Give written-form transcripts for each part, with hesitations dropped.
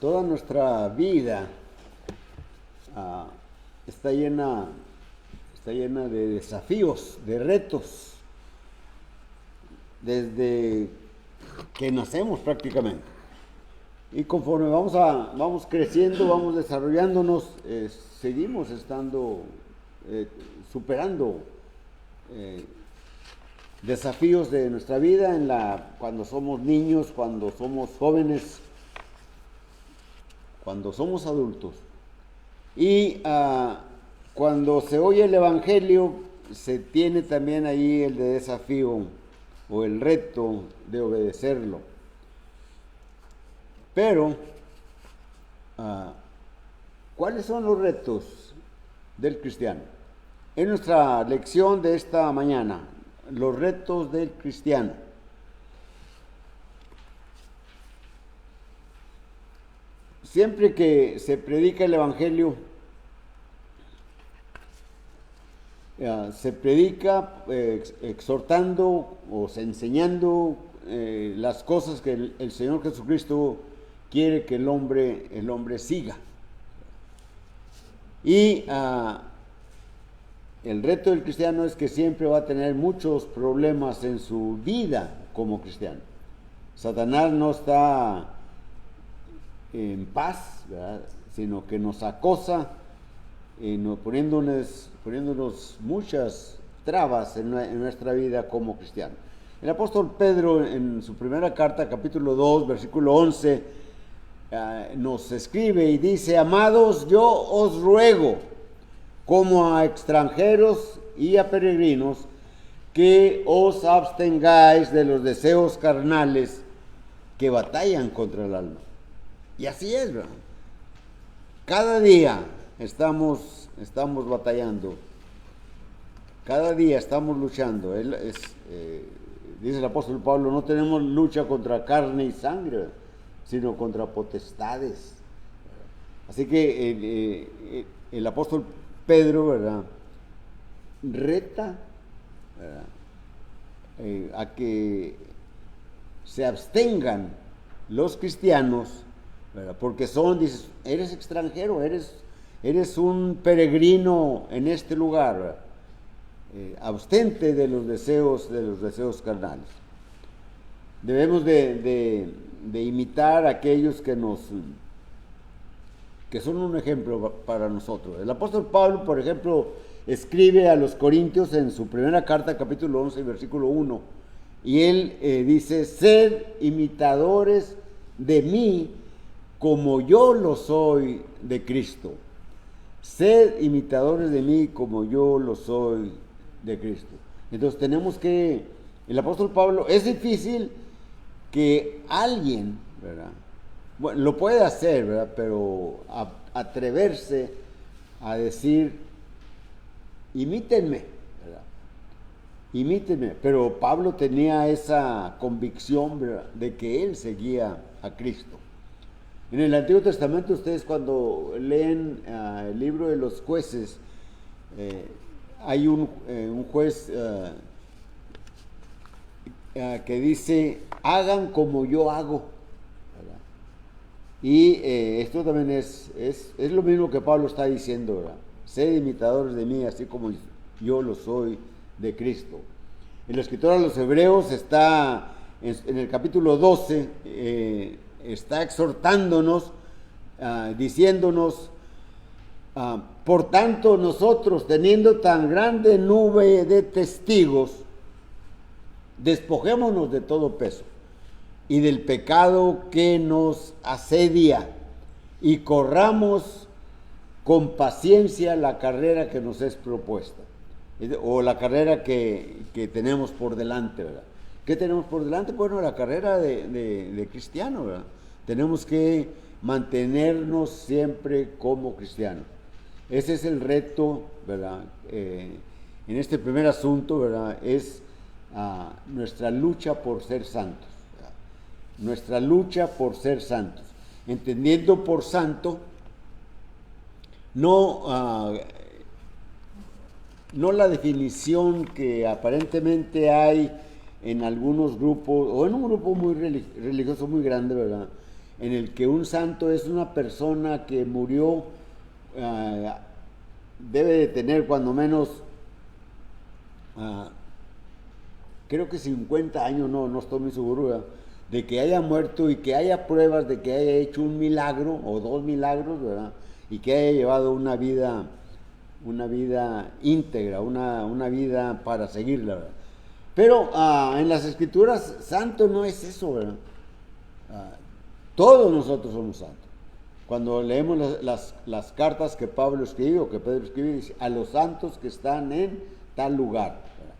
Toda nuestra vida ah, está llena, está llena de desafíos, de retos, desde que nacemos prácticamente. Y conforme vamos creciendo, vamos desarrollándonos, seguimos estando, superando eh, desafíos de nuestra vida cuando somos niños, cuando somos jóvenes, cuando somos adultos. Y cuando se oye el Evangelio, se tiene también ahí el desafío o el reto de obedecerlo. Pero, ¿cuáles son los retos del cristiano? En nuestra lección de esta mañana, los retos del cristiano. Siempre que se predica el Evangelio, se predica exhortando o enseñando las cosas que el Señor Jesucristo quiere que el hombre siga. Y el reto del cristiano es que siempre va a tener muchos problemas en su vida como cristiano. Satanás no está en paz, ¿verdad?, sino que nos acosa, poniéndonos muchas trabas en nuestra vida como cristiano. El apóstol Pedro, en su primera carta, capítulo 2, versículo 11, nos escribe y dice: amados, yo os ruego, como a extranjeros y a peregrinos, que os abstengáis de los deseos carnales que batallan contra el alma. Y así es, ¿verdad? Cada día estamos batallando, cada día estamos luchando. Dice el apóstol Pablo: no tenemos lucha contra carne y sangre, sino contra potestades. Así que el apóstol Pedro, ¿verdad?, reta, ¿verdad?, a que se abstengan los cristianos, ¿verdad?, porque dices, eres extranjero, eres un peregrino en este lugar, ¿verdad? Abstente de los deseos carnales. Debemos de imitar a aquellos que son un ejemplo para nosotros. El apóstol Pablo, por ejemplo, escribe a los Corintios en su primera carta, capítulo 11, versículo 1, y él dice: sed imitadores de mí como yo lo soy de Cristo. Sed imitadores de mí como yo lo soy de Cristo. Entonces el apóstol Pablo, es difícil que alguien, ¿verdad?, bueno, lo puede hacer, ¿verdad?, pero atreverse a decir: imítenme, ¿verdad?, imítenme. Pero Pablo tenía esa convicción, ¿verdad?, de que él seguía a Cristo. En el Antiguo Testamento, ustedes cuando leen el libro de los jueces, hay un juez que dice: hagan como yo hago, ¿verdad? Y esto también es lo mismo que Pablo está diciendo, ¿verdad? Sed imitadores de mí, así como yo lo soy de Cristo. El escritor a los Hebreos está en el capítulo 12, está exhortándonos, diciéndonos: por tanto, nosotros, teniendo tan grande nube de testigos, despojémonos de todo peso y del pecado que nos asedia, y corramos con paciencia la carrera que nos es propuesta, o la carrera que tenemos por delante, ¿verdad? ¿Qué tenemos por delante? Bueno, la carrera de cristiano, ¿verdad? Tenemos que mantenernos siempre como cristianos. Ese es el reto, ¿verdad? En este primer asunto, ¿verdad?, es nuestra lucha por ser santos, ¿verdad? Nuestra lucha por ser santos. Entendiendo por santo, no la definición que aparentemente hay en algunos grupos, o en un grupo muy religioso muy grande, ¿verdad?, en el que un santo es una persona que murió, debe de tener cuando menos, creo que 50 años, no estoy muy seguro, ¿verdad?, de que haya muerto y que haya pruebas de que haya hecho un milagro o 2 milagros, ¿verdad?, y que haya llevado una vida íntegra, una vida para seguirla, ¿verdad? Pero en las Escrituras, santo no es eso, ¿verdad? Todos nosotros somos santos. Cuando leemos las cartas que Pablo escribe o que Pedro escribe, dice, a los santos que están en tal lugar, ¿verdad?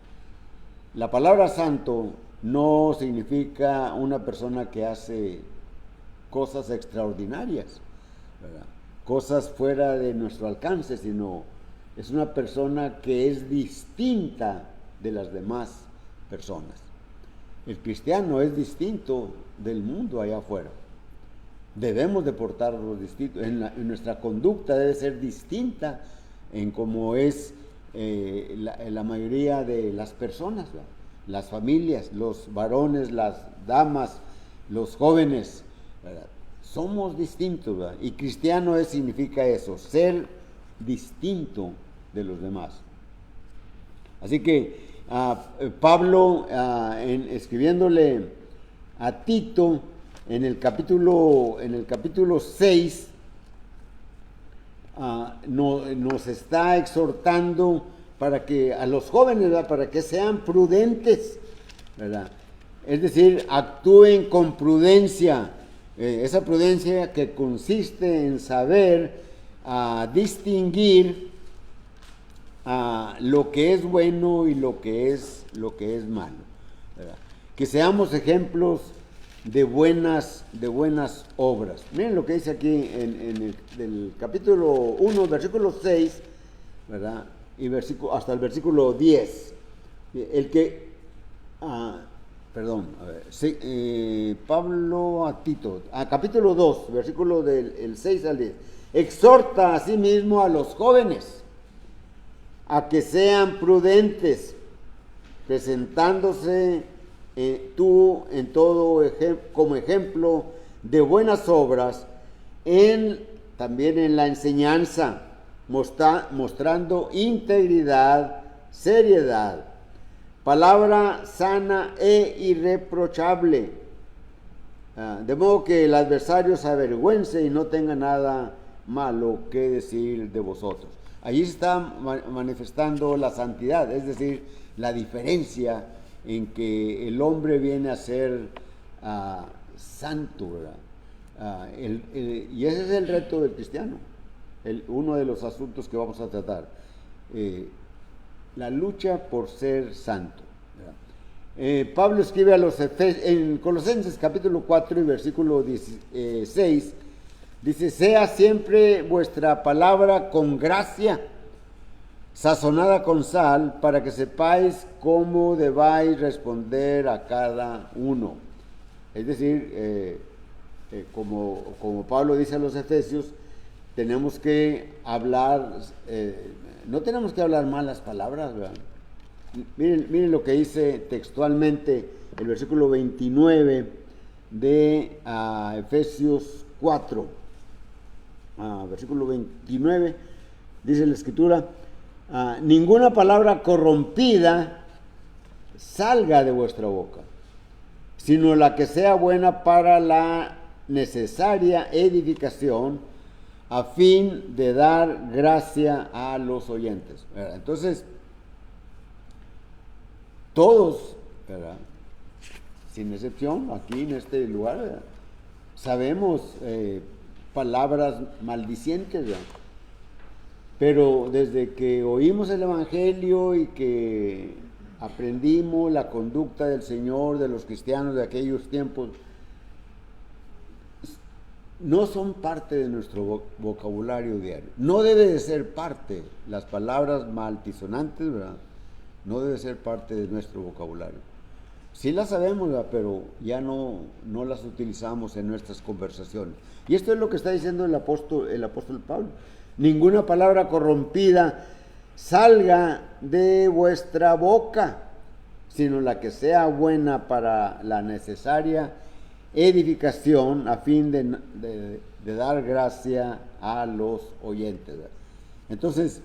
La palabra santo no significa una persona que hace cosas extraordinarias, ¿verdad?, cosas fuera de nuestro alcance, sino es una persona que es distinta de las demás personas. El cristiano es distinto del mundo allá afuera. Debemos de portarnos distintos. En nuestra conducta debe ser distinta en cómo es la mayoría de las personas, ¿verdad?, las familias, los varones, las damas, los jóvenes, ¿verdad? Somos distintos, ¿verdad? Y cristiano significa eso, ser distinto de los demás. Así que Pablo, escribiéndole a Tito, en el capítulo 6, nos está exhortando para que a los jóvenes, ¿verdad?, para que sean prudentes, ¿verdad? Es decir, actúen con prudencia, esa prudencia que consiste en saber distinguir lo que es bueno y lo que es malo, ¿verdad? Que seamos ejemplos de buenas obras. Miren lo que dice aquí en el capítulo 1, versículo 6, ¿verdad?, y hasta el versículo 10. El que, Pablo a Tito, capítulo 2, versículo del 6 al 10. Exhorta a sí mismo a los jóvenes a que sean prudentes, presentándose tú en todo como ejemplo de buenas obras, también en la enseñanza, mostrando integridad, seriedad, palabra sana e irreprochable, de modo que el adversario se avergüence y no tenga nada malo que decir de vosotros. Allí se está manifestando la santidad, es decir, la diferencia en que el hombre viene a ser santo, ¿verdad? Y ese es el reto del cristiano, uno de los asuntos que vamos a tratar, la lucha por ser santo, ¿verdad? Pablo escribe a los Efesios, en Colosenses capítulo 4 y versículo 16, dice, sea siempre vuestra palabra con gracia, sazonada con sal, para que sepáis cómo debáis responder a cada uno. Es decir, como Pablo dice a los Efesios, tenemos que hablar, no tenemos que hablar malas palabras, ¿verdad? Miren lo que dice textualmente el versículo 29 de Efesios 4. Versículo 29, dice la Escritura, ninguna palabra corrompida salga de vuestra boca, sino la que sea buena para la necesaria edificación, a fin de dar gracia a los oyentes, ¿verdad? Entonces, todos, ¿verdad?, sin excepción, aquí en este lugar, ¿verdad?, sabemos palabras maldicientes, ¿verdad? Pero desde que oímos el Evangelio y que aprendimos la conducta del Señor, de los cristianos de aquellos tiempos, no son parte de nuestro vocabulario diario. No debe de ser parte, las palabras maltisonantes, ¿verdad?, no debe ser parte de nuestro vocabulario. Sí las sabemos, ¿verdad?, pero ya no las utilizamos en nuestras conversaciones. Y esto es lo que está diciendo el apóstol Pablo. Ninguna palabra corrompida salga de vuestra boca, sino la que sea buena para la necesaria edificación a fin de dar gracia a los oyentes. ¿Verdad? Entonces,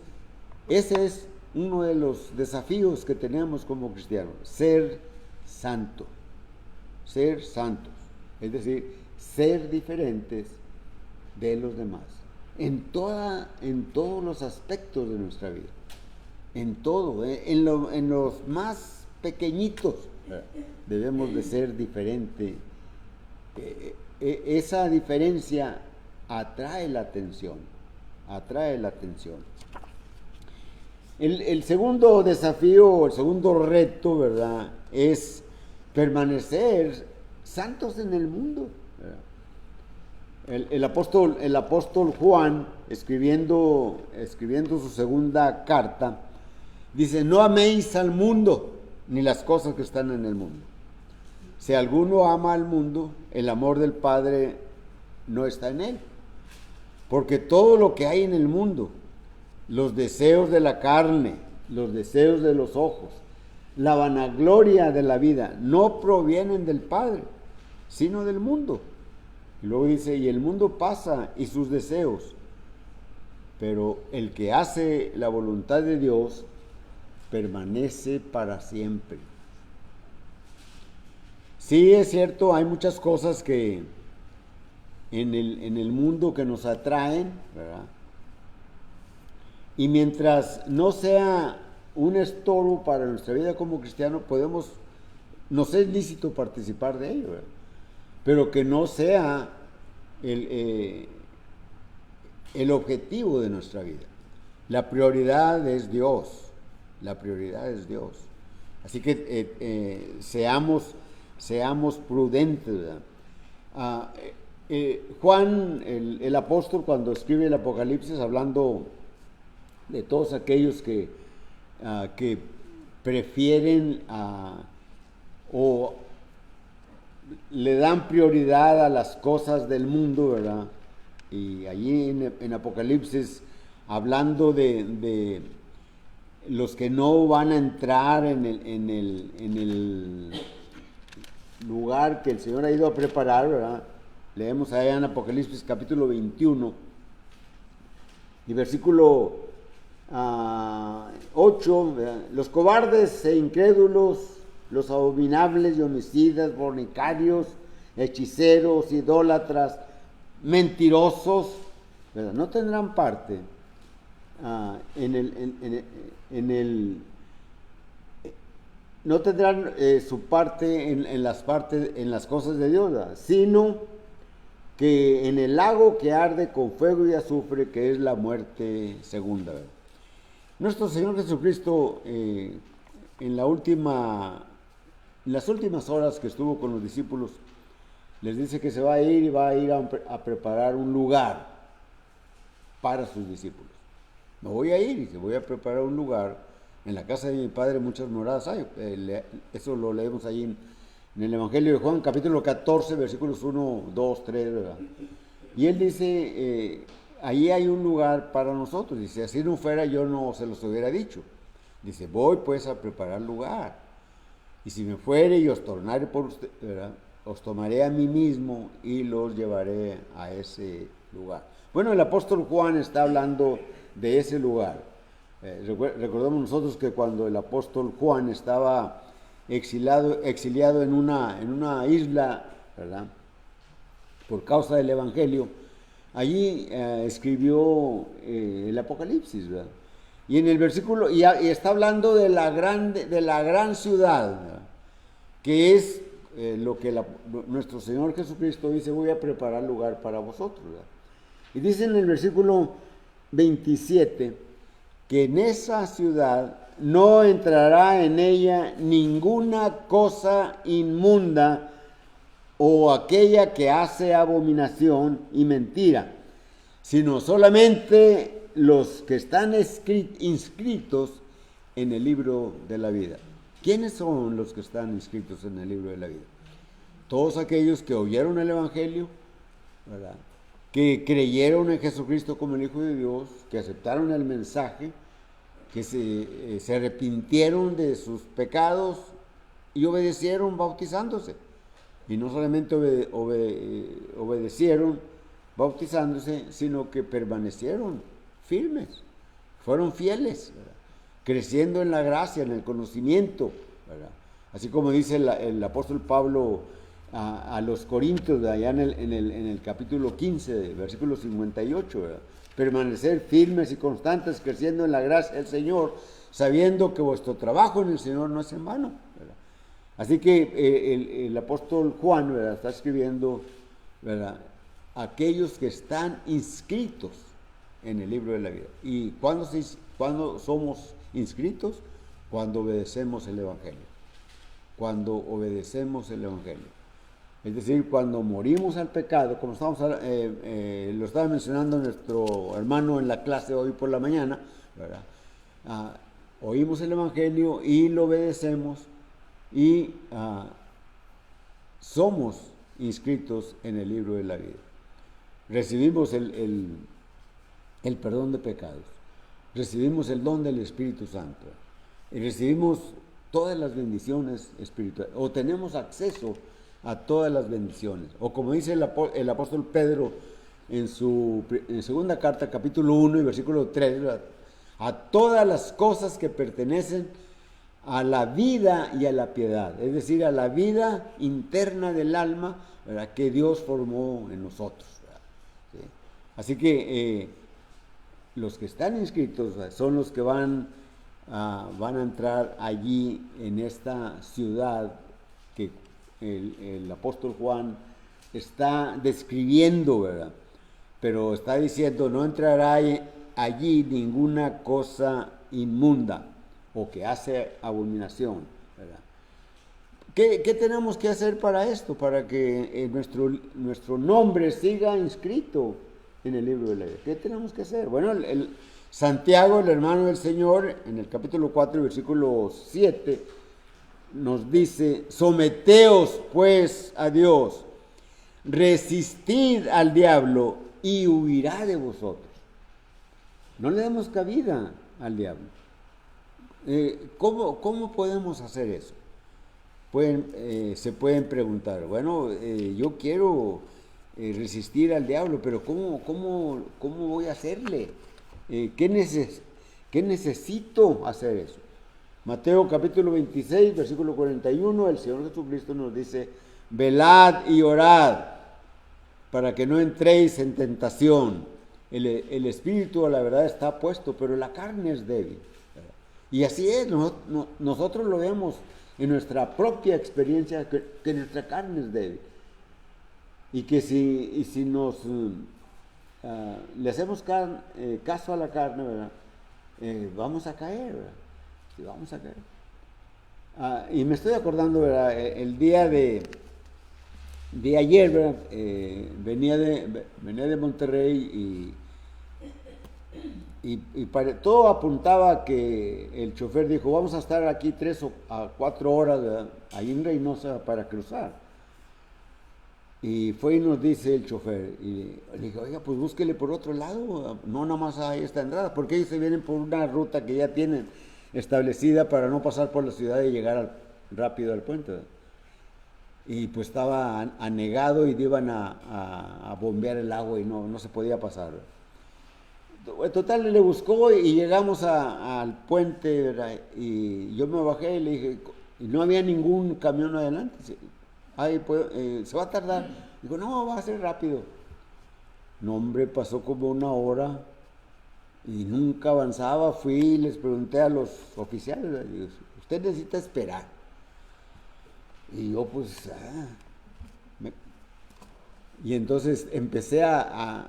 ese es uno de los desafíos que tenemos como cristianos, ser santo, ser santos, es decir, ser diferentes de los demás, en todos los aspectos de nuestra vida, en todo, en los más pequeñitos, debemos de ser diferentes. Esa diferencia atrae la atención, El segundo desafío, el segundo reto, ¿verdad?, es permanecer santos en el mundo. El apóstol Juan, escribiendo su segunda carta, dice: no améis al mundo, ni las cosas que están en el mundo. Si alguno ama al mundo, el amor del Padre no está en él. Porque todo lo que hay en el mundo, los deseos de la carne, los deseos de los ojos, la vanagloria de la vida, no provienen del Padre, sino del mundo. Y luego dice: y el mundo pasa y sus deseos, pero el que hace la voluntad de Dios permanece para siempre. Sí, es cierto, hay muchas cosas que en el mundo que nos atraen, ¿verdad? Y mientras no sea un estorbo para nuestra vida como cristiano, nos es lícito participar de ello, ¿verdad? Pero que no sea el objetivo de nuestra vida. La prioridad es Dios. Así que seamos prudentes, ¿verdad? Juan, el apóstol, cuando escribe el Apocalipsis, hablando de todos aquellos que prefieren o le dan prioridad a las cosas del mundo, ¿verdad? Y allí en Apocalipsis, hablando de los que no van a entrar en el lugar que el Señor ha ido a preparar, ¿verdad? Leemos allá en Apocalipsis capítulo 21 y versículo 8, ¿verdad? Los cobardes e incrédulos, los abominables y homicidas, fornicarios, hechiceros, idólatras, mentirosos, ¿verdad?, no tendrán parte no tendrán su parte en las cosas de Dios, ¿verdad?, sino que en el lago que arde con fuego y azufre, que es la muerte segunda, ¿verdad? Nuestro Señor Jesucristo, en las últimas horas que estuvo con los discípulos, les dice que se va a ir a preparar un lugar para sus discípulos. Me voy a ir y voy a preparar un lugar. En la casa de mi Padre muchas moradas hay. Eso lo leemos ahí en el Evangelio de Juan, capítulo 14, versículos 1, 2, 3, ¿verdad? Y él dice, ahí hay un lugar para nosotros. Dice, así no fuera, yo no se los hubiera dicho. Dice, voy pues a preparar lugar. Y si me fuere y os tornare por usted, ¿verdad?, os tomaré a mí mismo y los llevaré a ese lugar. Bueno, el apóstol Juan está hablando de ese lugar. Recordamos nosotros que cuando el apóstol Juan estaba exiliado en una isla, ¿verdad?, por causa del Evangelio, allí escribió el Apocalipsis, ¿verdad? Y en el versículo, y está hablando de la gran ciudad, ¿verdad?, que es lo que nuestro Señor Jesucristo dice: voy a preparar lugar para vosotros, ¿verdad? Y dice en el versículo 27 que en esa ciudad no entrará en ella ninguna cosa inmunda o aquella que hace abominación y mentira, sino solamente los que están inscritos en el libro de la vida. ¿Quiénes son los que están inscritos en el libro de la vida? Todos aquellos que oyeron el Evangelio, ¿verdad?, que creyeron en Jesucristo como el Hijo de Dios, que aceptaron el mensaje, que se arrepintieron de sus pecados y obedecieron bautizándose. Y no solamente obedecieron bautizándose, sino que permanecieron firmes, fueron fieles, ¿verdad? Creciendo en la gracia, en el conocimiento, ¿verdad? Así como dice el apóstol Pablo a los Corintios, allá en el capítulo 15, versículo 58, ¿verdad? Permanecer firmes y constantes, creciendo en la gracia del Señor, sabiendo que vuestro trabajo en el Señor no es en vano, ¿verdad? Así que el apóstol Juan, ¿verdad?, está escribiendo, ¿verdad?, aquellos que están inscritos en el libro de la vida. ¿Y cuándo somos inscritos? Cuando obedecemos el Evangelio. Cuando obedecemos el Evangelio. Es decir, cuando morimos al pecado, como lo estaba mencionando nuestro hermano en la clase hoy por la mañana, ¿verdad? Oímos el Evangelio y lo obedecemos y somos inscritos en el libro de la vida. Recibimos el perdón de pecados, recibimos el don del Espíritu Santo y recibimos todas las bendiciones espirituales, o tenemos acceso a todas las bendiciones, o como dice el apóstol Pedro en segunda carta, capítulo 1 y versículo 3, ¿verdad?, a todas las cosas que pertenecen a la vida y a la piedad, es decir, a la vida interna del alma, ¿verdad?, que Dios formó en nosotros, ¿verdad? ¿Sí? Así que los que están inscritos, ¿verdad?, son los que van a entrar allí en esta ciudad que el apóstol Juan está describiendo, ¿verdad? Pero está diciendo, no entrará allí ninguna cosa inmunda o que hace abominación, ¿verdad? ¿Qué tenemos que hacer para esto? Para que nuestro nombre siga inscrito en el libro de la vida. ¿Qué tenemos que hacer? Bueno, Santiago, el hermano del Señor, en el capítulo 4, versículo 7, nos dice, someteos pues a Dios, resistid al diablo y huirá de vosotros. No le demos cabida al diablo. ¿Cómo podemos hacer eso? Se pueden preguntar, bueno, yo quiero resistir al diablo, pero ¿cómo voy a hacerle? ¿Qué necesito hacer eso? Mateo capítulo 26, versículo 41, el Señor Jesucristo nos dice, velad y orad para que no entréis en tentación. El espíritu a la verdad está puesto, pero la carne es débil. Y así es, nosotros lo vemos en nuestra propia experiencia, que nuestra carne es débil. Y que si nos le hacemos caso a la carne, ¿verdad?, vamos a caer, ¿verdad? Sí, vamos a caer. Y me estoy acordando, ¿verdad?, el día de ayer, ¿verdad?, venía de Monterrey y todo apuntaba a que el chofer dijo, vamos a estar aquí 3 a 4 horas, ¿verdad?, ahí en Reynosa para cruzar. Y fue y nos dice el chofer, y le dije, oiga, pues búsquele por otro lado, no nomás hay esta entrada, porque ellos se vienen por una ruta que ya tienen establecida para no pasar por la ciudad y llegar rápido al puente, ¿verdad? Y pues estaba anegado y iban a bombear el agua y no se podía pasar, ¿verdad? Total, le buscó y llegamos al puente, ¿verdad? Y yo me bajé y le dije, y no había ningún camión adelante. Se va a tardar. Digo, no, va a ser rápido. No, hombre, pasó como 1 hora y nunca avanzaba. Fui y les pregunté a los oficiales, digo, usted necesita esperar. Y yo pues, y entonces empecé a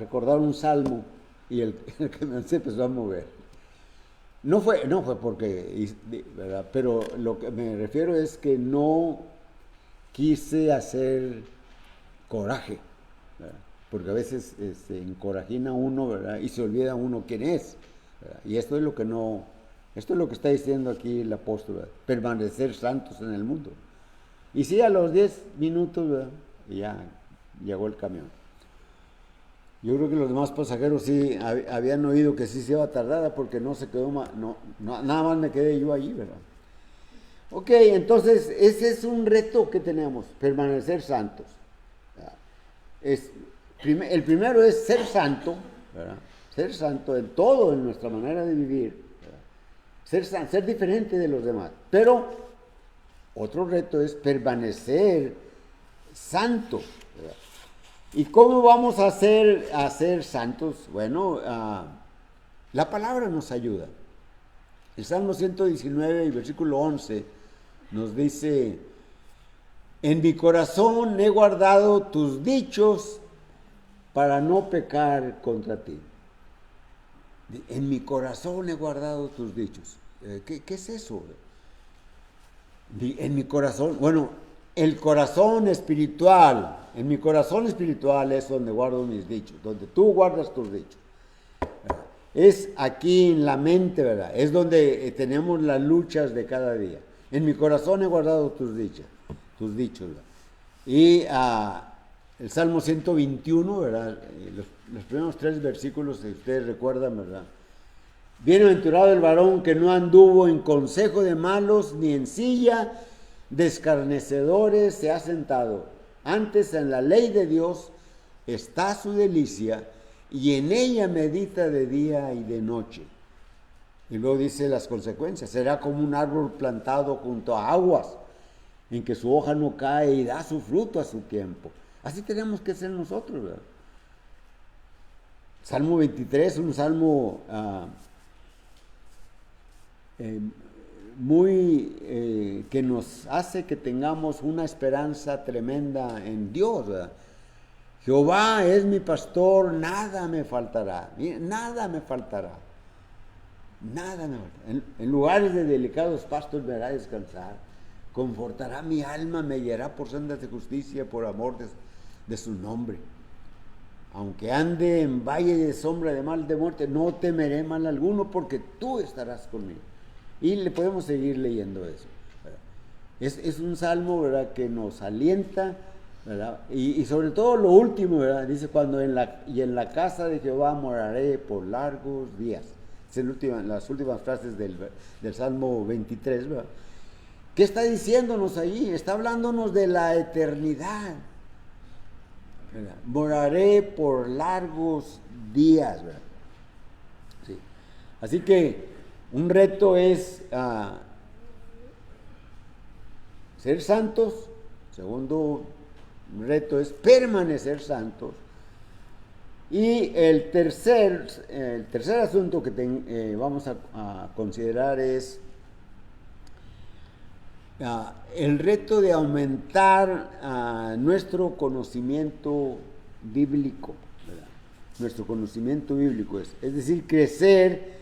recordar un salmo y el camión se empezó a mover. No fue porque, ¿verdad?, pero lo que me refiero es que no quise hacer coraje, ¿verdad?, porque a veces se encorajina uno, ¿verdad?, y se olvida uno quién es, ¿verdad? Y esto es lo que está diciendo aquí el apóstol, ¿verdad?, permanecer santos en el mundo. Y sí, a los 10 minutos, ¿verdad?, ya llegó el camión. Yo creo que los demás pasajeros sí habían oído que sí se iba tardada porque no se quedó nada más me quedé yo allí, ¿verdad? Ok, entonces ese es un reto que tenemos, permanecer santos. El primero es ser santo, ¿verdad? Ser santo en todo, en nuestra manera de vivir, ser diferente de los demás. Pero otro reto es permanecer santo, ¿verdad? ¿Y cómo vamos a ser santos? Bueno, la palabra nos ayuda. El Salmo 119 y versículo 11 nos dice: en mi corazón he guardado tus dichos para no pecar contra ti. En mi corazón he guardado tus dichos. ¿Qué es eso? En mi corazón, bueno, el corazón espiritual, en mi corazón espiritual es donde guardo mis dichos, donde tú guardas tus dichos. Es aquí en la mente, ¿verdad? Es donde tenemos las luchas de cada día. En mi corazón he guardado tus dichos, ¿verdad? Y el Salmo 121, ¿verdad? Los primeros 3 versículos, si ustedes recuerdan, ¿verdad? Bienaventurado el varón que no anduvo en consejo de malos, ni en silla de escarnecedores se ha sentado. Antes en la ley de Dios está su delicia, y en ella medita de día y de noche. Y luego dice las consecuencias: será como un árbol plantado junto a aguas, en que su hoja no cae y da su fruto a su tiempo. Así tenemos que ser nosotros, ¿verdad? Salmo 23, un salmo que nos hace que tengamos una esperanza tremenda en Dios, ¿verdad? Jehová es mi pastor, nada me faltará, nada me faltará, nada me faltará. En lugares de delicados pastos me hará descansar, confortará mi alma, me guiará por sendas de justicia, por amor de su nombre. Aunque ande en valle de sombra de mal de muerte, no temeré mal alguno, porque tú estarás conmigo. Y le podemos seguir leyendo eso, ¿verdad? Es un salmo, ¿verdad?, que nos alienta, ¿verdad? Y sobre todo lo último, ¿verdad? Dice: en la casa de Jehová moraré por largos días. Es las últimas frases del Salmo 23, ¿verdad? ¿Qué está diciéndonos ahí? Está hablándonos de la eternidad, ¿verdad? Moraré por largos días, ¿verdad? Sí. Así que un reto es ser santos. Segundo reto es permanecer santos. Y el tercer asunto que vamos a considerar es el reto de aumentar nuestro conocimiento bíblico, ¿verdad? Nuestro conocimiento bíblico es decir, crecer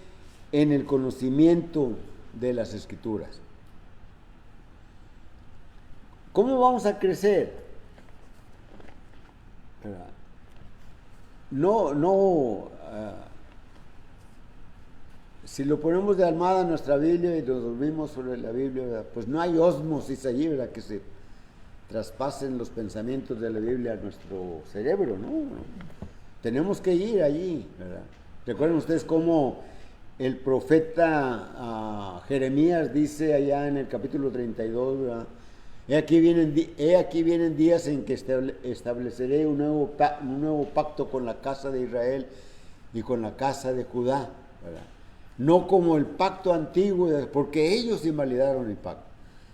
en el conocimiento de las Escrituras. ¿Cómo vamos a crecer? ¿Verdad? Si lo ponemos de almohada en nuestra Biblia y nos dormimos sobre la Biblia, ¿verdad?, pues no hay ósmosis allí, ¿verdad?, que se traspasen los pensamientos de la Biblia a nuestro cerebro, ¿no? Tenemos que ir allí, ¿verdad? Recuerden ustedes cómo el profeta Jeremías dice allá en el capítulo 32, ¿verdad? He aquí vienen días en que estableceré un nuevo pacto con la casa de Israel y con la casa de Judá, ¿verdad? No como el pacto antiguo, porque ellos invalidaron el pacto,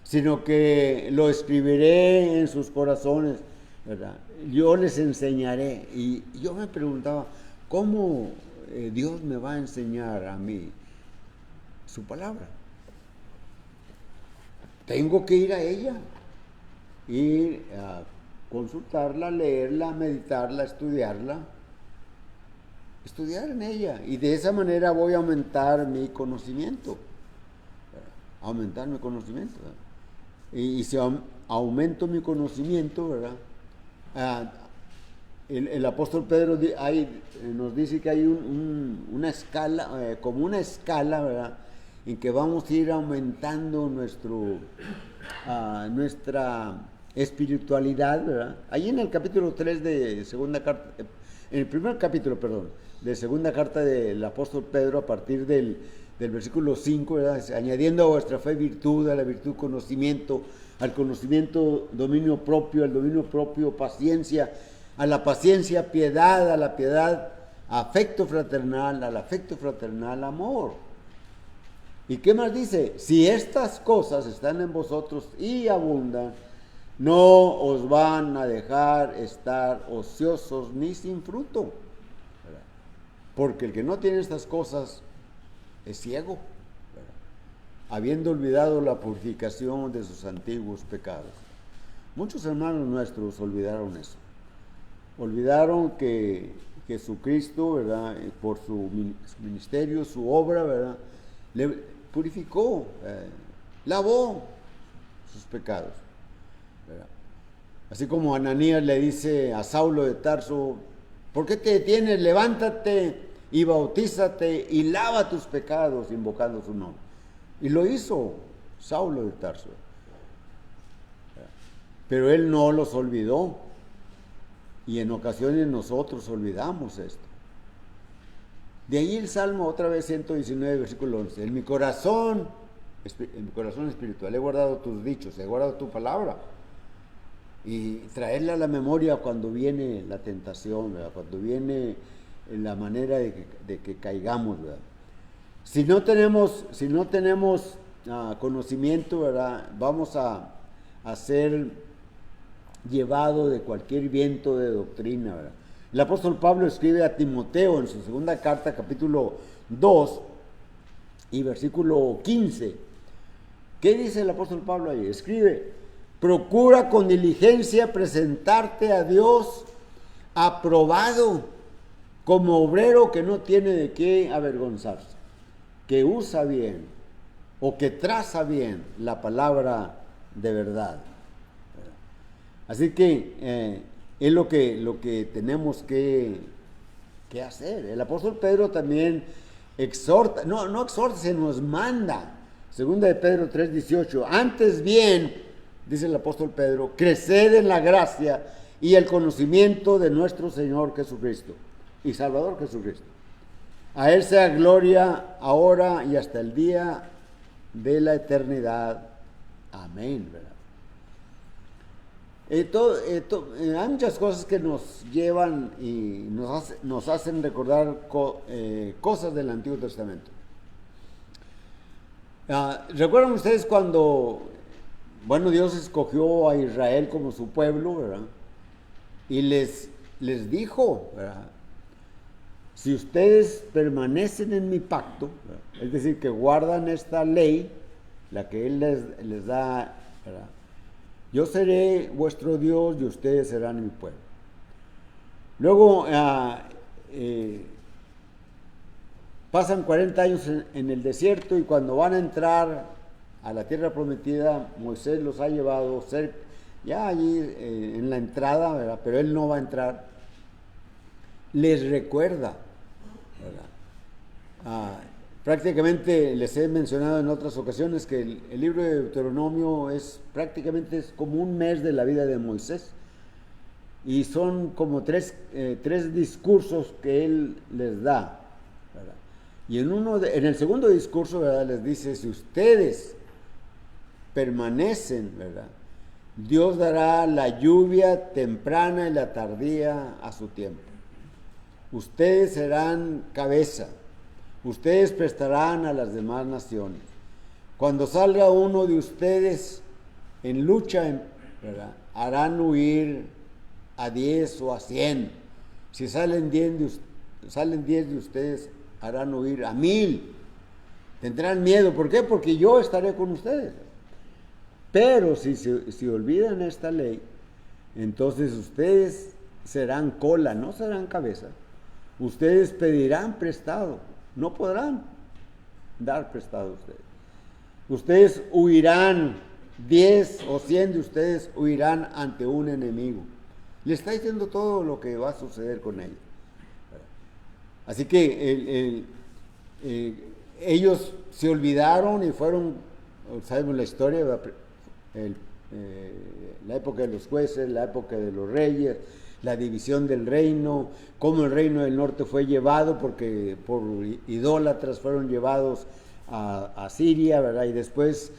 sino que lo escribiré en sus corazones, ¿verdad? Yo les enseñaré. Y yo me preguntaba, ¿cómo Dios me va a enseñar a mí su palabra? Tengo que ir a ella, ir a consultarla, leerla, meditarla, estudiar en ella, y de esa manera voy a aumentar mi conocimiento, ¿verdad? Y si aumento mi conocimiento, ¿verdad? El apóstol Pedro nos dice que hay una escala, como una escala, ¿verdad?, en que vamos a ir aumentando nuestra espiritualidad, ¿verdad? Ahí en el capítulo 3 de segunda carta, en el primer capítulo, perdón, de segunda carta del apóstol Pedro, a partir del del versículo 5, ¿verdad? Añadiendo a vuestra fe virtud, a la virtud conocimiento, al conocimiento dominio propio, al dominio propio paciencia, a la paciencia piedad, a la piedad afecto fraternal, al afecto fraternal amor. ¿Y qué más dice? Si estas cosas están en vosotros y abundan, no os van a dejar estar ociosos ni sin fruto. ¿Verdad? Porque el que no tiene estas cosas es ciego, ¿verdad? Habiendo olvidado la purificación de sus antiguos pecados. Muchos hermanos nuestros olvidaron eso. Olvidaron que Jesucristo, ¿verdad? Por su ministerio, su obra, ¿verdad? Le purificó, lavó sus pecados, ¿verdad? Así como Ananías le dice a Saulo de Tarso, ¿por qué te detienes? Levántate y bautízate y lava tus pecados invocando su nombre. Y lo hizo Saulo de Tarso. Pero él no los olvidó. Y en ocasiones nosotros olvidamos esto. De ahí el Salmo, otra vez 119, versículo 11. En mi corazón espiritual he guardado tus dichos, he guardado tu palabra. Y traerla a la memoria cuando viene la tentación, ¿verdad? Cuando viene la manera de que caigamos, ¿verdad? Si no tenemos conocimiento, ¿verdad? Vamos a ser llevados de cualquier viento de doctrina, ¿verdad? El apóstol Pablo escribe a Timoteo en su segunda carta, capítulo 2 y versículo 15. ¿Qué dice el apóstol Pablo ahí? Escribe: procura con diligencia presentarte a Dios aprobado, como obrero que no tiene de qué avergonzarse, que usa bien o que traza bien la palabra de verdad. Así que es lo que tenemos que hacer. El apóstol Pedro también exhorta, no exhorta, se nos manda. Segunda de Pedro 3:18. Antes bien, dice el apóstol Pedro, creced en la gracia y el conocimiento de nuestro Señor Jesucristo y Salvador Jesucristo. A Él sea gloria ahora y hasta el día de la eternidad. Amén, ¿verdad? Hay muchas cosas que nos llevan y nos hacen recordar cosas del Antiguo Testamento. ¿Recuerdan ustedes cuando, Dios escogió a Israel como su pueblo, ¿verdad? Y les dijo, ¿verdad? Si ustedes permanecen en mi pacto, ¿verdad? Es decir, que guardan esta ley, la que Él les da, ¿verdad? Yo seré vuestro Dios y ustedes serán mi pueblo. Luego pasan 40 años en el desierto y cuando van a entrar a la tierra prometida, Moisés los ha llevado ya allí en la entrada, ¿verdad? Pero él no va a entrar. Les recuerda, ¿verdad? Prácticamente les he mencionado en otras ocasiones que el libro de Deuteronomio es como un mes de la vida de Moisés. Y son como tres discursos que él les da, ¿verdad? Y en el segundo discurso, ¿verdad? Les dice, si ustedes permanecen, ¿verdad? Dios dará la lluvia temprana y la tardía a su tiempo. Ustedes serán cabeza. Ustedes prestarán a las demás naciones. Cuando salga uno de ustedes en lucha, ¿verdad? Harán huir a 10 o a 100. Si salen 10 de ustedes, harán huir a 1000. Tendrán miedo. ¿Por qué? Porque yo estaré con ustedes. Pero si olvidan esta ley, entonces ustedes serán cola, no serán cabeza. Ustedes pedirán prestado. No podrán dar prestado a ustedes. Ustedes huirán, 10 o 100 de ustedes huirán ante un enemigo. Le está diciendo todo lo que va a suceder con ellos. Así que ellos se olvidaron y fueron, sabemos la historia, la época de los jueces, la época de los reyes, la división del reino, cómo el reino del norte fue llevado, porque por idólatras fueron llevados a Siria, ¿verdad? Y después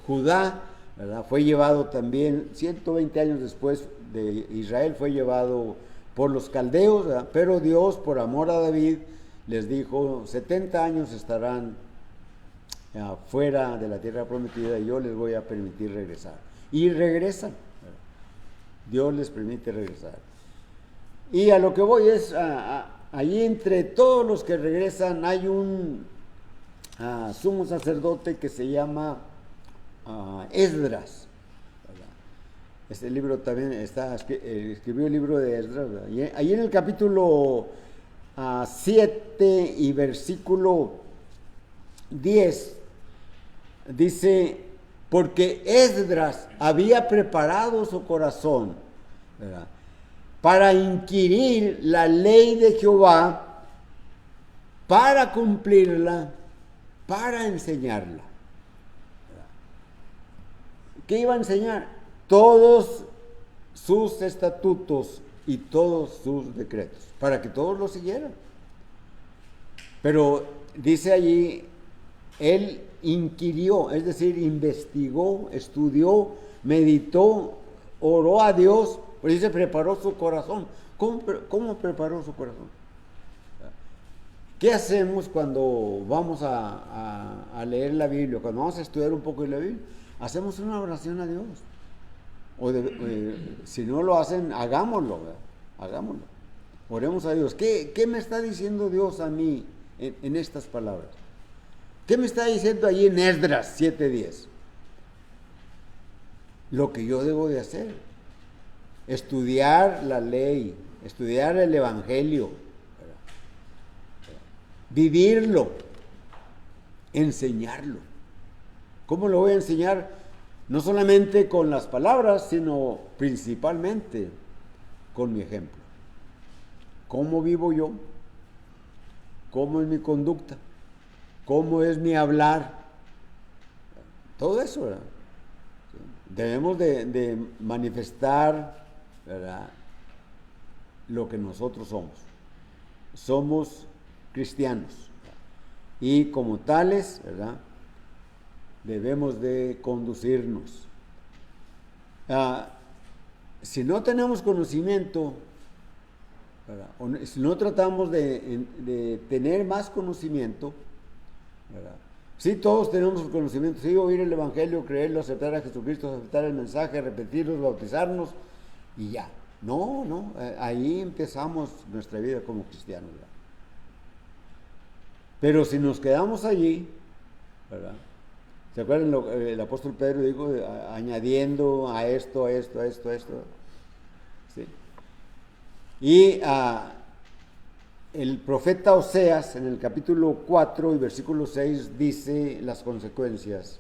Judá, ¿verdad? Fue llevado también, 120 años después de Israel, fue llevado por los caldeos, ¿verdad? Pero Dios, por amor a David, les dijo, 70 años estarán fuera de la tierra prometida y yo les voy a permitir regresar. Y regresan, ¿verdad? Dios les permite regresar. Y a lo que voy es, allí entre todos los que regresan hay un sumo sacerdote que se llama Esdras, ¿verdad? Este libro también escribió el libro de Esdras, ¿verdad? Y ahí en el capítulo 7 y versículo 10 dice, porque Esdras había preparado su corazón, ¿verdad?, para inquirir la ley de Jehová, para cumplirla, para enseñarla. ¿Qué iba a enseñar? Todos sus estatutos y todos sus decretos, para que todos lo siguieran. Pero dice allí, él inquirió, es decir, investigó, estudió, meditó, oró a Dios, pues dice, preparó su corazón. ¿Cómo preparó su corazón? ¿Qué hacemos cuando vamos a leer la Biblia? Cuando vamos a estudiar un poco de la Biblia, hacemos una oración a Dios. Si no lo hacen, hagámoslo, ¿verdad? Hagámoslo. Oremos a Dios. ¿Qué me está diciendo Dios a mí en estas palabras? ¿Qué me está diciendo allí en Esdras 7:10? Lo que yo debo de hacer. Estudiar la ley, estudiar el Evangelio, ¿verdad?, vivirlo, enseñarlo. ¿Cómo lo voy a enseñar? No solamente con las palabras, sino principalmente con mi ejemplo. ¿Cómo vivo yo? ¿Cómo es mi conducta? ¿Cómo es mi hablar? Todo eso, ¿verdad? Debemos de manifestar, ¿verdad?, lo que nosotros somos. Somos cristianos, ¿verdad?, y como tales, ¿verdad?, debemos de conducirnos. Si no tenemos conocimiento, ¿verdad?, o si no tratamos de tener más conocimiento, ¿verdad?, sí, todos tenemos el conocimiento, sí, oír el Evangelio, creerlo, aceptar a Jesucristo, aceptar el mensaje, repetirlos, bautizarnos y ya. No, ahí empezamos nuestra vida como cristianos, ¿verdad? Pero si nos quedamos allí, ¿verdad? ¿Se acuerdan lo el apóstol Pedro dijo, añadiendo a esto? ¿Sí? Y el profeta Oseas, en el capítulo 4 y versículo 6, dice las consecuencias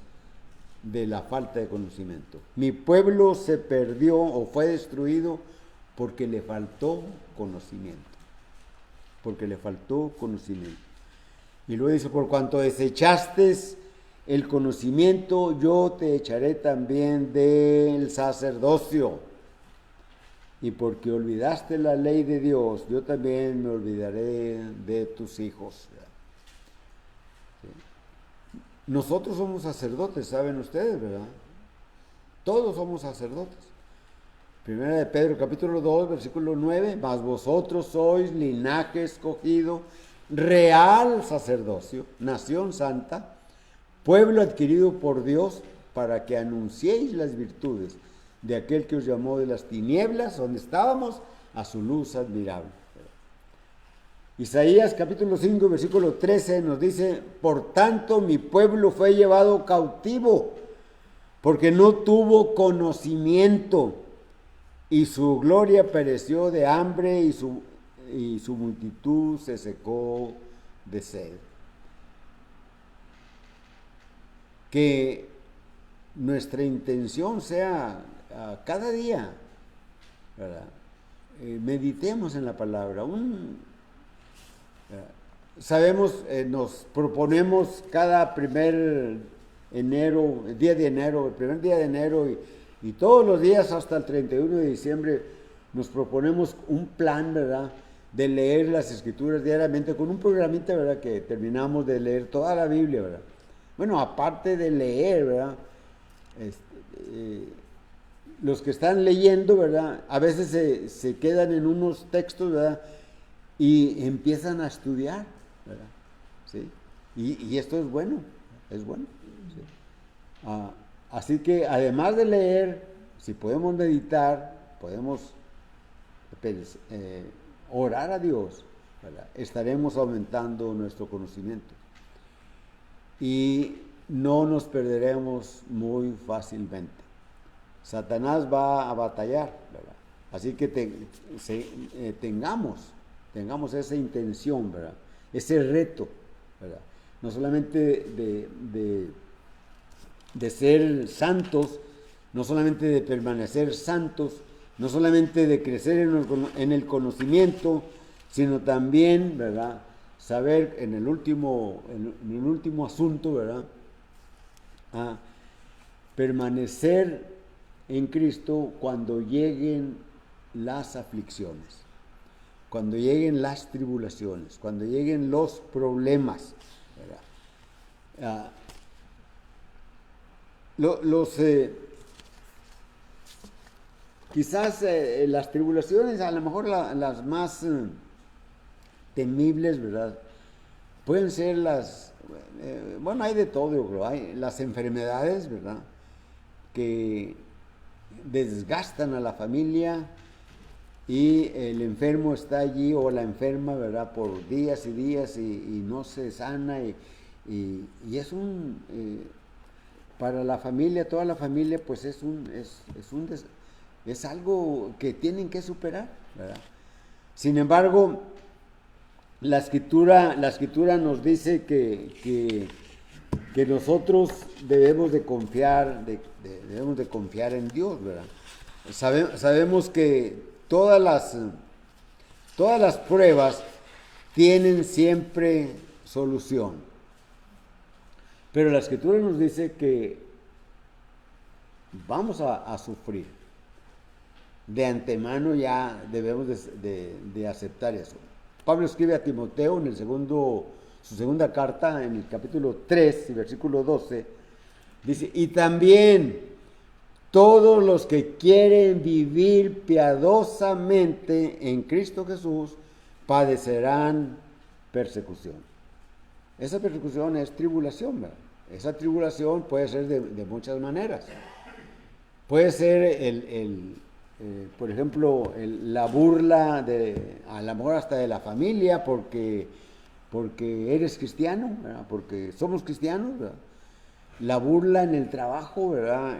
de la falta de conocimiento. Mi pueblo se perdió o fue destruido porque le faltó conocimiento. Porque le faltó conocimiento. Y luego dice, por cuanto desechaste el conocimiento, yo te echaré también del sacerdocio. Y porque olvidaste la ley de Dios, yo también me olvidaré de tus hijos. ¿Sí? Nosotros somos sacerdotes, ¿saben ustedes, verdad? Todos somos sacerdotes. Primera de Pedro, capítulo 2, versículo 9, mas vosotros sois linaje escogido, real sacerdocio, nación santa, pueblo adquirido por Dios, para que anunciéis las virtudes de aquel que os llamó de las tinieblas, donde estábamos, a su luz admirable. Isaías capítulo 5, versículo 13 nos dice, por tanto mi pueblo fue llevado cautivo, porque no tuvo conocimiento, y su gloria pereció de hambre, y su multitud se secó de sed. Que nuestra intención sea cada día, ¿verdad?, meditemos en la palabra. Sabemos, nos proponemos cada primer día de enero, el primer día de enero y todos los días hasta el 31 de diciembre, nos proponemos un plan, ¿verdad?, de leer las Escrituras diariamente con un programita, ¿verdad?, que terminamos de leer toda la Biblia, ¿verdad? Bueno, aparte de leer, ¿verdad?, los que están leyendo, ¿verdad?, a veces se quedan en unos textos, ¿verdad?, y empiezan a estudiar, ¿verdad? ¿Sí? Y esto es bueno, es bueno. ¿Sí? Así que además de leer, si podemos meditar, podemos orar a Dios, ¿verdad?, estaremos aumentando nuestro conocimiento y no nos perderemos muy fácilmente. Satanás va a batallar, ¿verdad? Así que tengamos esa intención, ¿verdad?, ese reto, ¿verdad?, no solamente de ser santos, no solamente de permanecer santos, no solamente de crecer en el conocimiento, sino también, ¿verdad?, saber en el último asunto, ¿verdad?, permanecer en Cristo cuando lleguen las aflicciones, cuando lleguen las tribulaciones, cuando lleguen los problemas, ¿verdad? Quizás las tribulaciones, a lo mejor las más temibles, ¿verdad?, pueden ser bueno, hay de todo, yo creo. Hay las enfermedades, ¿verdad?, que desgastan a la familia y el enfermo está allí o la enferma, ¿verdad?, por días y días y no se sana y es para la familia, toda la familia, pues es algo que tienen que superar, ¿verdad? Sin embargo, la escritura nos dice que nosotros debemos de confiar en Dios, ¿verdad? Sabemos que todas las pruebas tienen siempre solución. Pero la escritura nos dice que vamos a sufrir. De antemano ya debemos de aceptar eso. Pablo escribe a Timoteo en su segunda carta, en el capítulo 3, versículo 12, dice, y también todos los que quieren vivir piadosamente en Cristo Jesús padecerán persecución. Esa persecución es tribulación, ¿verdad? Esa tribulación puede ser de muchas maneras. Puede ser por ejemplo, la burla a lo mejor hasta de la familia porque eres cristiano, ¿verdad?, porque somos cristianos, ¿verdad? La burla en el trabajo, ¿verdad?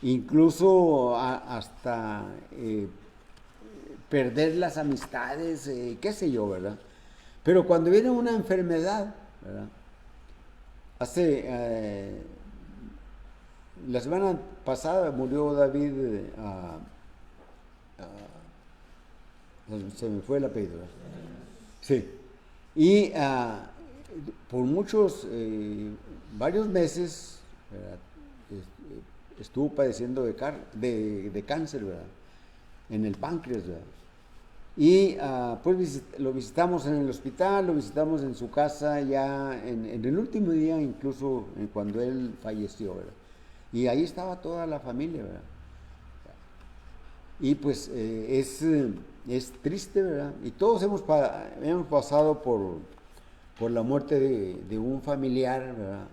Incluso hasta perder las amistades, qué sé yo, ¿verdad? Pero cuando viene una enfermedad, ¿verdad? La semana pasada murió David, se me fue el apellido, ¿verdad? Sí. Y por varios meses, ¿verdad?, estuvo padeciendo de cáncer, ¿verdad?, en el páncreas, ¿verdad? Y pues lo visitamos en el hospital, lo visitamos en su casa ya en el último día, incluso cuando él falleció, ¿verdad? Y ahí estaba toda la familia, ¿verdad? Y pues es triste, ¿verdad? Y todos hemos pasado por la muerte de un familiar, ¿verdad?,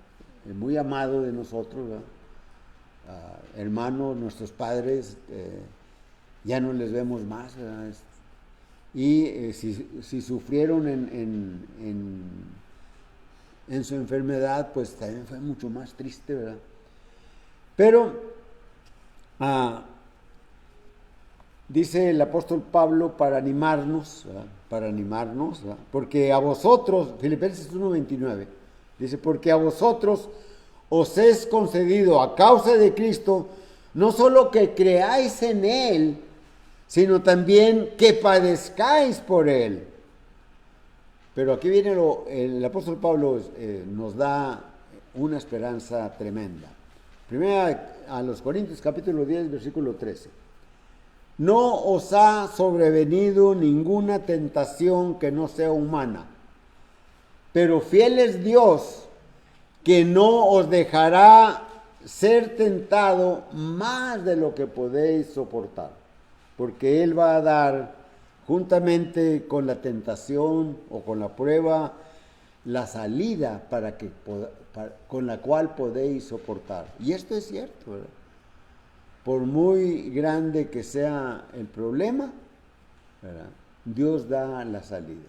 muy amado de nosotros, ¿verdad? Hermanos, nuestros padres, ya no les vemos más, ¿verdad? Y si sufrieron en su enfermedad, pues también fue mucho más triste, ¿verdad? Pero dice el apóstol Pablo para animarnos, ¿verdad?, porque a vosotros, Filipenses 1:29, dice, porque a vosotros os es concedido a causa de Cristo, no solo que creáis en Él, sino también que padezcáis por Él. Pero aquí viene el apóstol Pablo nos da una esperanza tremenda. Primera a los Corintios capítulo 10, versículo 13. no os ha sobrevenido ninguna tentación que no sea humana, pero fiel es Dios, que no os dejará ser tentado más de lo que podéis soportar, porque Él va a dar, juntamente con la tentación o con la prueba, la salida con la cual podéis soportar. Y esto es cierto, ¿verdad? Por muy grande que sea el problema, ¿verdad?, Dios da la salida.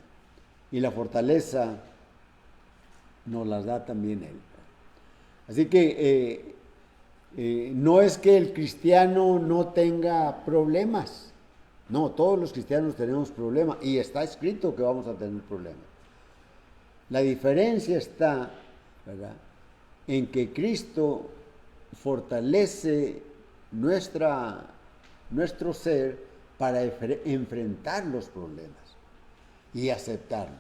Y la fortaleza nos las da también Él. Así que no es que el cristiano no tenga problemas. No, todos los cristianos tenemos problemas y está escrito que vamos a tener problemas. La diferencia está, ¿verdad?, en que Cristo fortalece nuestro ser para enfrentar los problemas y aceptarlos.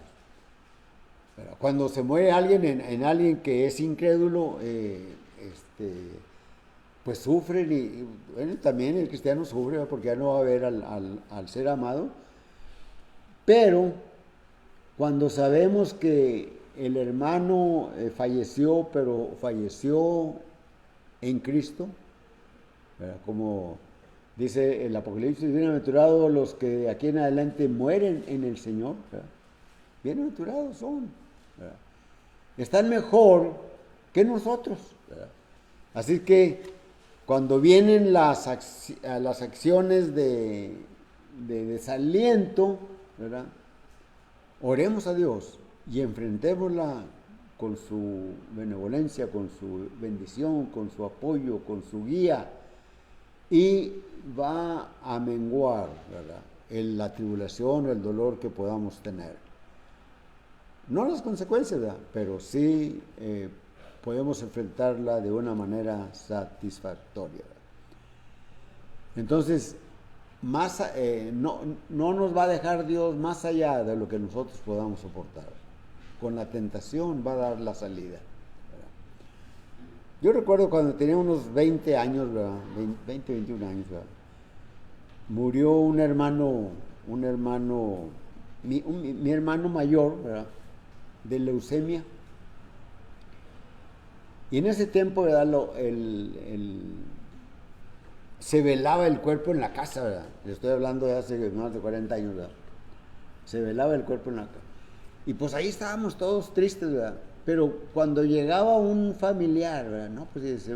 Pero cuando se muere alguien en alguien que es incrédulo, pues sufren y bueno, también el cristiano sufre porque ya no va a ver al ser amado. Pero cuando sabemos que el hermano falleció, pero falleció en Cristo, ¿verdad?, como dice el Apocalipsis, bienaventurados los que de aquí en adelante mueren en el Señor, ¿verdad? Bienaventurados son, ¿verdad? Están mejor que nosotros, ¿verdad? Así que cuando vienen las acciones de desaliento, ¿verdad?, oremos a Dios y enfrentémosla con su benevolencia, con su bendición, con su apoyo, con su guía, y va a menguar, ¿verdad?, la tribulación o el dolor que podamos tener. No las consecuencias, ¿verdad?, pero sí podemos enfrentarla de una manera satisfactoria. Entonces, no nos va a dejar Dios más allá de lo que nosotros podamos soportar. Con la tentación va a dar la salida, ¿verdad? Yo recuerdo cuando tenía unos 20 años, ¿verdad?, 20, 21 años, ¿verdad?, murió un hermano, mi hermano mayor, ¿verdad?, de leucemia. Y en ese tiempo, ¿verdad?, se velaba el cuerpo en la casa, ¿verdad? Le estoy hablando de hace más de 40 años, ¿verdad? Se velaba el cuerpo en la casa. Y pues ahí estábamos todos tristes, ¿verdad? Pero cuando llegaba un familiar, ¿verdad?, no, pues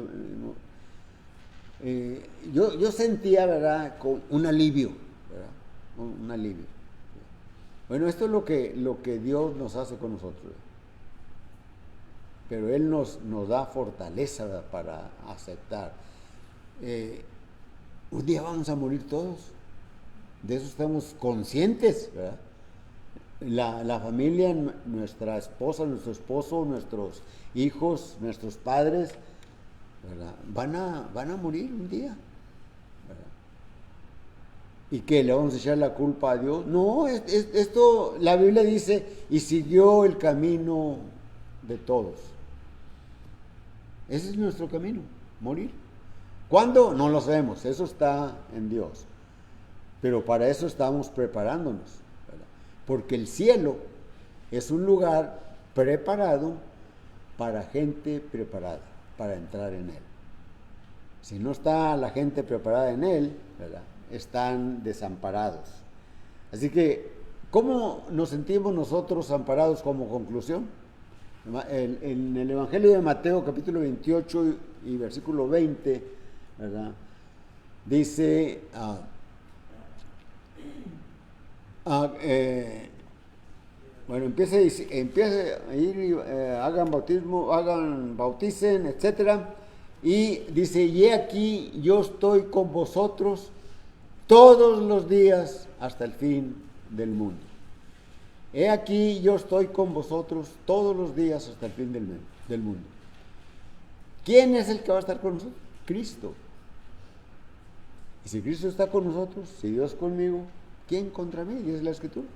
yo sentía, ¿verdad?, con un alivio, ¿verdad? Un alivio. Bueno, esto es lo que Dios nos hace con nosotros, ¿verdad? Pero Él nos da fortaleza, ¿verdad?, para aceptar. Un día vamos a morir todos, de eso estamos conscientes, ¿verdad? La familia, nuestra esposa, nuestro esposo, nuestros hijos, nuestros padres, ¿verdad?, van a morir un día, ¿verdad? ¿Y qué? ¿Le vamos a echar la culpa a Dios? No, esto la Biblia dice, y siguió el camino de todos. Ese es nuestro camino, morir. ¿Cuándo? No lo sabemos, eso está en Dios. Pero para eso estamos preparándonos, ¿verdad? Porque el cielo es un lugar preparado para gente preparada, para entrar en él. Si no está la gente preparada en él, ¿verdad?, están desamparados. Así que, ¿cómo nos sentimos nosotros amparados como conclusión? En el Evangelio de Mateo, capítulo 28 y versículo 20, ¿verdad?, dice, bueno, empieza a ir, bauticen, etcétera, y dice, y he aquí, yo estoy con vosotros todos los días hasta el fin del mundo. He aquí, yo estoy con vosotros todos los días hasta el fin del mundo. ¿Quién es el que va a estar con nosotros? Cristo. Y si Cristo está con nosotros, si Dios conmigo, ¿quién contra mí? Dice la Escritura.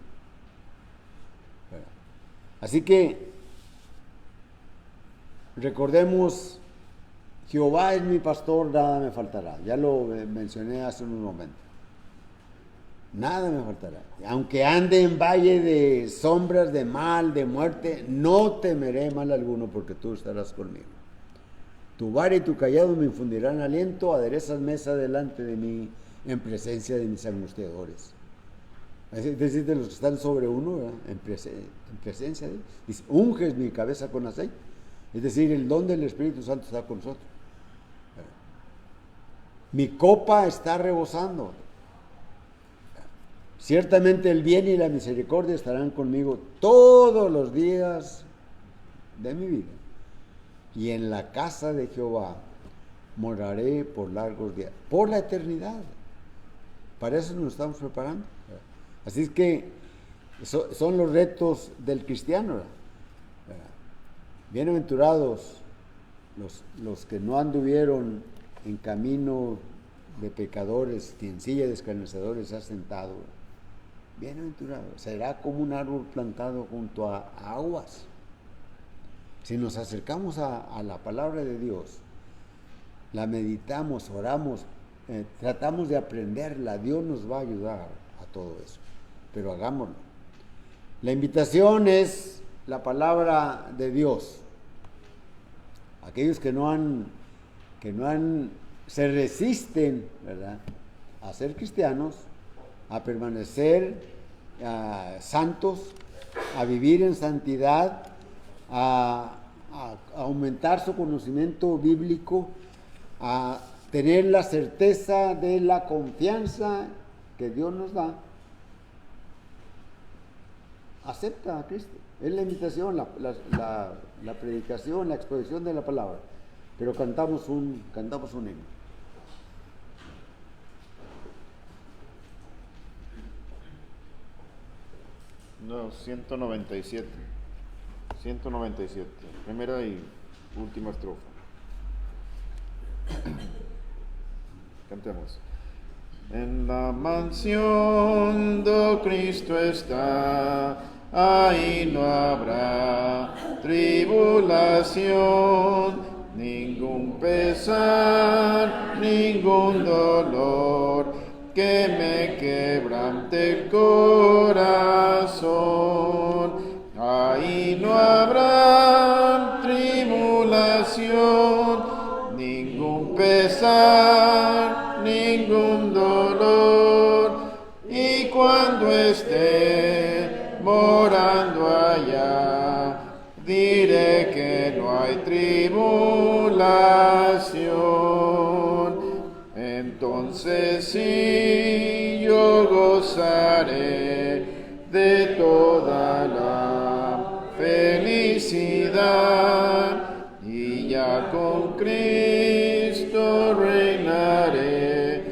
Así que recordemos, Jehová es mi pastor, nada me faltará. Ya lo mencioné hace unos momentos. Nada me faltará. Aunque ande en valle de sombras, de mal, de muerte, no temeré mal alguno, porque tú estarás conmigo. Tu vara y tu callado me infundirán aliento, aderezas mesa delante de mí en presencia de mis angustiadores. Es decir, de los que están sobre uno, ¿verdad? En presencia de él. Dice, unges mi cabeza con aceite. Es decir, el don del Espíritu Santo está con nosotros. Mi copa está rebosando. Ciertamente el bien y la misericordia estarán conmigo todos los días de mi vida. Y en la casa de Jehová moraré por largos días, por la eternidad. Para eso nos estamos preparando. Así es que son los retos del cristiano. Bienaventurados los que no anduvieron en camino de pecadores, ni en silla de escarnecedores ha sentado. Bienaventurado, será como un árbol plantado junto a aguas. Si nos acercamos a la palabra de Dios, la meditamos, oramos, tratamos de aprenderla, Dios nos va a ayudar a todo eso, pero hagámoslo. La invitación es la palabra de Dios. Aquellos que se resisten, ¿verdad?, a ser cristianos, a permanecer santos, a vivir en santidad, a aumentar su conocimiento bíblico, a tener la certeza de la confianza que Dios nos da. Acepta a Cristo. Es la invitación, la predicación, la exposición de la palabra. Pero cantamos un himno. No, 197. 197. Primera y última estrofa. Cantemos. En la mansión do Cristo está, ahí no habrá tribulación, ningún pesar, ningún dolor que me quebrante el corazón. Ahí no habrá tribulación, ningún pesar, ningún dolor. Y cuando esté morando allá, diré que no hay tribulación. Entonces sí yo gozaré de toda la felicidad, y ya con Cristo reinaré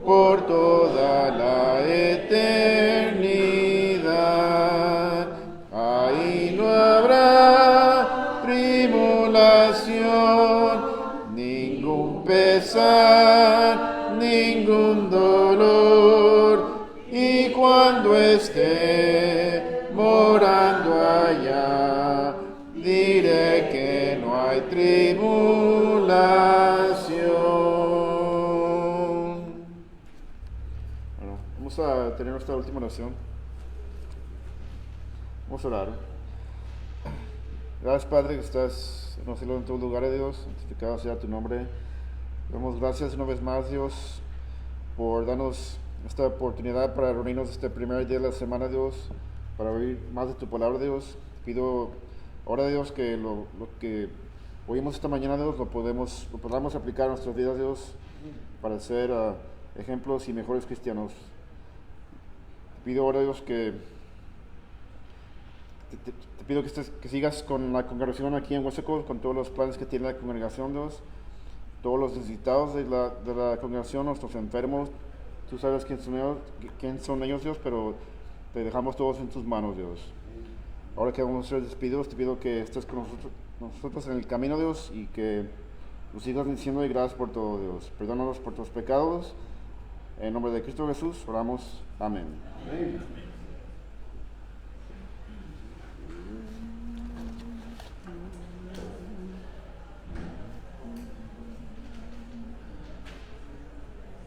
por toda la eternidad. Ahí no habrá tribulación, ningún pesar, ningún dolor. Y cuando esté morando allá, diré que no hay tribulación. Bueno, vamos a tener nuestra última oración. Vamos a orar. Gracias, Padre, que estás en los cielos, en todo lugar, Dios. Santificado sea tu nombre. Damos gracias una vez más, Dios, por darnos esta oportunidad para reunirnos este primer día de la semana, Dios, para oír más de tu palabra, Dios. Pido ahora, Dios, que lo que oímos esta mañana, Dios, lo podamos aplicar a nuestras vidas, Dios, para ser ejemplos y mejores cristianos. Pido ahora, Dios, que te pido que sigas con la congregación aquí en Hueseco, con todos los planes que tiene la congregación, Dios, todos los necesitados de la congregación, nuestros enfermos. Tú sabes quién son ellos, Dios, pero te dejamos todos en tus manos, Dios. Ahora que vamos a ser despedidos, te pido que estés con nosotros en el camino, Dios, y que nos sigas diciendo y gracias por todo, Dios. Perdónanos por tus pecados. En nombre de Cristo Jesús, oramos. Amén. Amén.